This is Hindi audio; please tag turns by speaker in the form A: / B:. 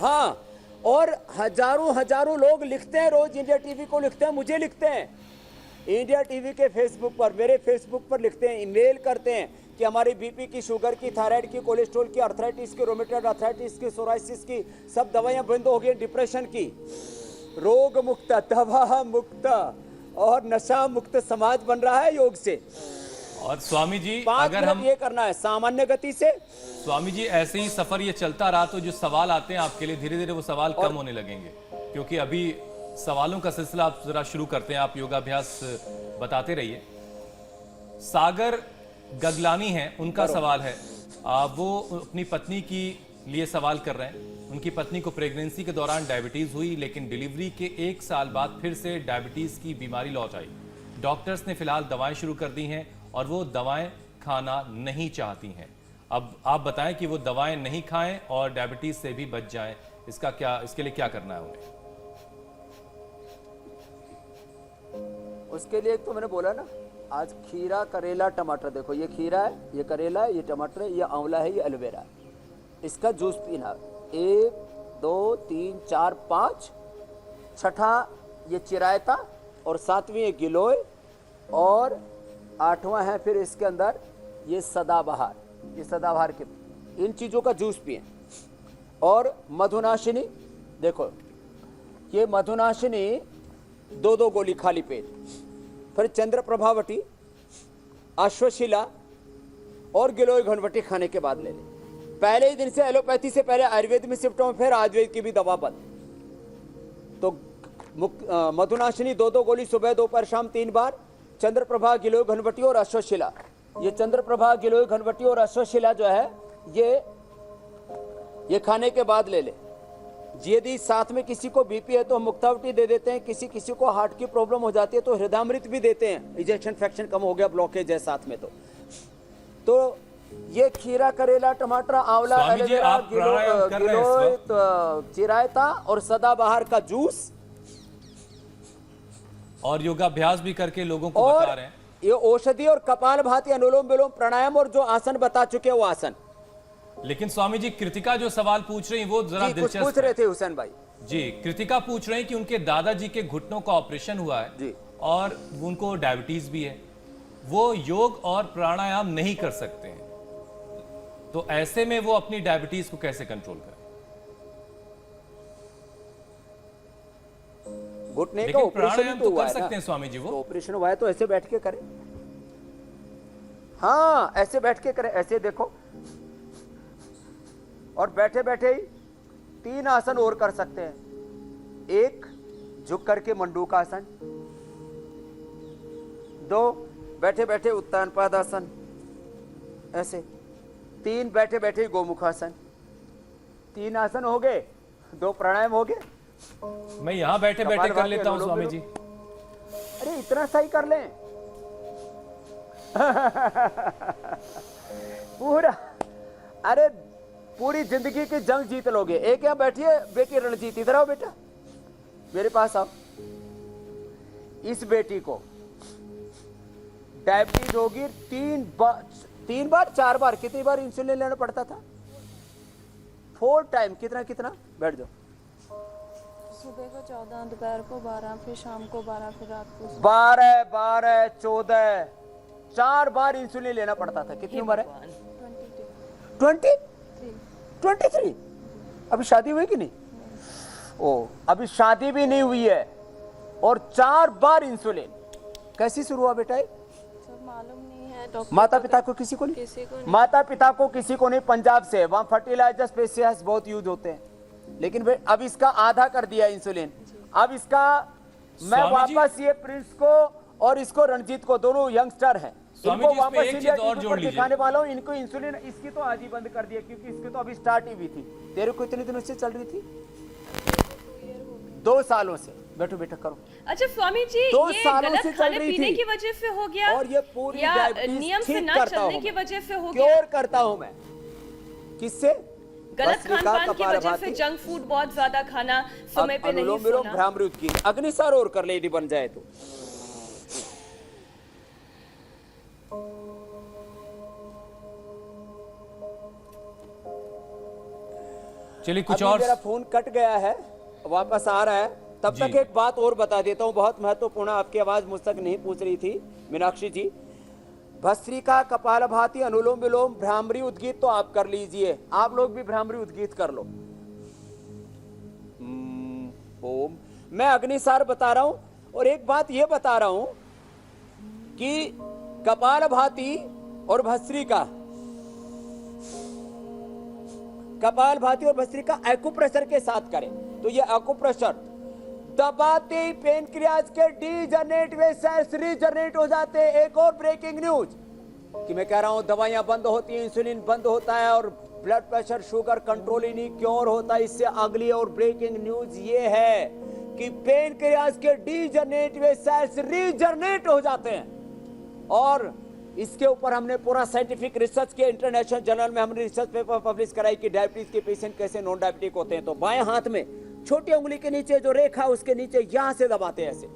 A: हाँ, और हजारों हजारों लोग लिखते हैं, रोज इंडिया टीवी को लिखते हैं, मुझे लिखते हैं, इंडिया टीवी के फेसबुक पर, मेरे फेसबुक पर लिखते हैं, ईमेल करते हैं कि हमारी बीपी की, शुगर की, थायराइड की, कोलेस्ट्रॉल की, अर्थराइटिस की, रोमेटॉइड अर्थराइटिस की, सोराइसिस की, सब दवाइयां बंद हो गई, डिप्रेशन की। रोग मुक्त, दवा मुक्त और नशा मुक्त समाज बन रहा है योग से।
B: और स्वामी जी,
A: 5
B: अगर
A: मिनट
B: हम
A: ये करना है सामान्य गति से।
B: स्वामी जी ऐसे ही सफर ये चलता रहा तो जो सवाल आते हैं आपके लिए, धीरे धीरे वो सवाल कम होने लगेंगे, क्योंकि अभी सवालों का सिलसिला आप जरा शुरू करते हैं। आप योगाभ्यास बताते रहिए। सागर गगलानी हैं, उनका सवाल है, वो अपनी पत्नी की लिए सवाल कर रहे हैं। उनकी पत्नी को प्रेगनेंसी के दौरान डायबिटीज हुई, लेकिन डिलीवरी के 1 साल बाद फिर से डायबिटीज की बीमारी लौट आई। डॉक्टर्स ने फिलहाल दवाएं शुरू कर दी हैं और वो दवाएं खाना नहीं चाहती हैं। अब आप बताएं कि वो दवाएं नहीं खाएं और डायबिटीज से भी बच जाएं, इसके लिए क्या करना है उन्हें?
A: उसके लिए एक तो मैंने बोला ना, आज खीरा, करेला, टमाटर, देखो ये खीरा है, ये करेला है, ये टमाटर है, ये आंवला है, ये एलोवेरा है, इसका जूस पीना। 1 2 3 4 5, छठा ये चिरायता, और 7वीं ये गिलोय, और 8वां है फिर इसके अंदर ये सदाबहार, ये सदाबहार के, इन चीज़ों का जूस पिए। और मधुनाशिनी, देखो ये मधुनाशिनी 2 गोली खाली पेट, फिर चंद्र प्रभावटी, अश्वशिला और गिलोय घनवटी खाने के बाद ले ले। पहले ही दिन से एलोपैथी से पहले आयुर्वेद में शिफ्ट हो, फिर आयुर्वेद की भी दवा बंद। तो मधुनाशिनी 2 गोली सुबह, दोपहर, शाम 3 बार, चंद्र प्रभा, गिलोय घनवटी और अश्वशिला। ये चंद्र प्रभा, गिलोय घनवटी और अश्वशिला जो है ये खाने के बाद ले ले। यदि साथ में किसी को बीपी है तो मुक्तावटी दे देते हैं, किसी को हार्ट की प्रॉब्लम हो जाती है तो हृदयामृत भी देते हैं, इजेक्शन फ्रैक्शन कम हो गया, ब्लॉकेज है साथ में। तो ये खीरा, करेला, टमाटर, आंवला, एलोवेरा, गिलोय, चिरायता और सदाबहार का जूस,
B: और योगाभ्यास भी करके लोगों को बता रहे हैं।
A: ये औषधि और कपालभाति, अनुलोम विलोम, प्राणायाम और जो आसन बता चुके वो आसन।
B: लेकिन स्वामी जी, कृतिका जो सवाल पूछ रही वो जरा दिलचस्प
A: पूछ रहे थे हुसैन भाई
B: जी। कृतिका पूछ रहे हैं कि उनके दादाजी के घुटनों का ऑपरेशन हुआ है
A: जी, और
B: उनको डायबिटीज भी है, वो योग और प्राणायाम नहीं कर सकते हैं, तो ऐसे में वो अपनी डायबिटीज को कैसे कंट्रोल करें?
A: घुटने का ऑपरेशन तो
B: कर सकते हैं स्वामी जी, वो
A: ऑपरेशन हुआ है तो ऐसे बैठ के करें। हाँ, ऐसे बैठ के करें, ऐसे देखो, और बैठे बैठे ही 3 आसन और कर सकते हैं। 1 झुक करके मंडूकासन, 2 बैठे बैठे उत्तान पादासन, ऐसे 3 बैठे बैठे गोमुखासन। 3 आसन हो गए, 2 प्राणायाम हो गए।
B: मैं यहां बैठे बैठे कर लेता हूं स्वामी जी।
A: अरे इतना सही कर लें पूरा, अरे पूरी जिंदगी की जंग जीत लोगे। एक यहाँ बैठिए बेटी रणजीत, इधर आओ बेटा, मेरे पास आओ। इस बेटी को डायबिटीज होगी, 3 बार 4 बार, कितनी बार इंसुलिन लेना पड़ता था? 4 टाइम, कितना बैठ जाओ।
C: सुबह को 14, दोपहर को 12, फिर शाम को 12, फिर रात को
A: 12, 14, 4 बार इंसुलिन लेना पड़ता था। कितनी उम्र है? 23। अभी शादी हुई कि नहीं? ओ, अभी शादी भी नहीं हुई है और 4 बार इंसुलिन। कैसी शुरू हुआ बेटा?
C: सब मालूम नहीं है।
A: माता पिता को किसी को नहीं, माता पिता को किसी को नहीं। पंजाब से वहां फर्टिलाइजर पेस्टिसाइड्स बहुत यूज होते हैं, लेकिन अब इसका आधा कर दिया इंसुलिन। अब इसका मैं वापस ये प्रिंस को और इसको रणजीत को, दोनों यंगस्टर हैं, इनको वापस इंडिया टीवी पर दिखाने वाला हूं। इनको इंसुलिन इसकी तो आज ही बंद कर दिया, क्योंकि इसकी तो अभी स्टार्ट ही हुई थी। तेरे को इतने दिनों से चल रही थी? 2 सालों से। बैठो बेटा, करो।
D: अच्छा स्वामी जी, ये गलत खाने पीने की वजह से हो गया
A: और ये पूरी
D: नियम से ना चलने की वजह से हो गया?
A: क्योर करता हूं मैं। किससे?
D: गलत खान-पान की वजह से, जंक फूड बहुत ज्यादा खाना, समय पे नहीं सोना।
A: भ्रामृत की अग्निसार और कर ले, बन जाए तो।
B: चलिए कुछ
A: अभी
B: और
A: मेरा फोन कट गया है, वापस आ रहा है, तब
B: जी।
A: तक एक बात और बता देता हूँ, बहुत महत्वपूर्ण। आपकी आवाज मुझ तक नहीं पूछ रही थी मीनाक्षी जी। भस्त्रिका, कपालभाति, अनुलोम विलोम, भ्रामरी उद्गीत तो आप कर लीजिए, आप लोग भी भ्रामरी उद्गीत कर लो। ओम। मैं अग्निसार बता रहा हूं, और एक बात यह बता रहा हूं कि कपालभाति और भस्त्रिका, कपालभाति और भस्त्रिका एक्यूप्रेशर के साथ करें तो ये एक्यूप्रेशर दबाते ही पेनक्रियाज के डीजनरेट वे सेल्स रीजनरेट हो जाते हैं। एक और ब्रेकिंग न्यूज कि मैं कह रहा हूं दवाइयां बंद होती हैं, इंसुलिन बंद होता है और ब्लड प्रेशर शुगर कंट्रोल ही नहीं क्योर होता। इससे अगली और ब्रेकिंग न्यूज ये है कि पेनक्रियाज के डीजनरेट वे सेल्स रीजनरेट हो जाते हैं। और इसके ऊपर हमने पूरा साइंटिफिक रिसर्च के इंटरनेशनल जर्नल में हमने रिसर्च पेपर पब्लिश कराई कि डायबिटीज के पेशेंट कैसे नॉन डायबिटिक होते हैं। तो बाएं हाथ में छोटी उंगली के नीचे जो रेखा उसके नीचे यहां से दबाते हैं ऐसे,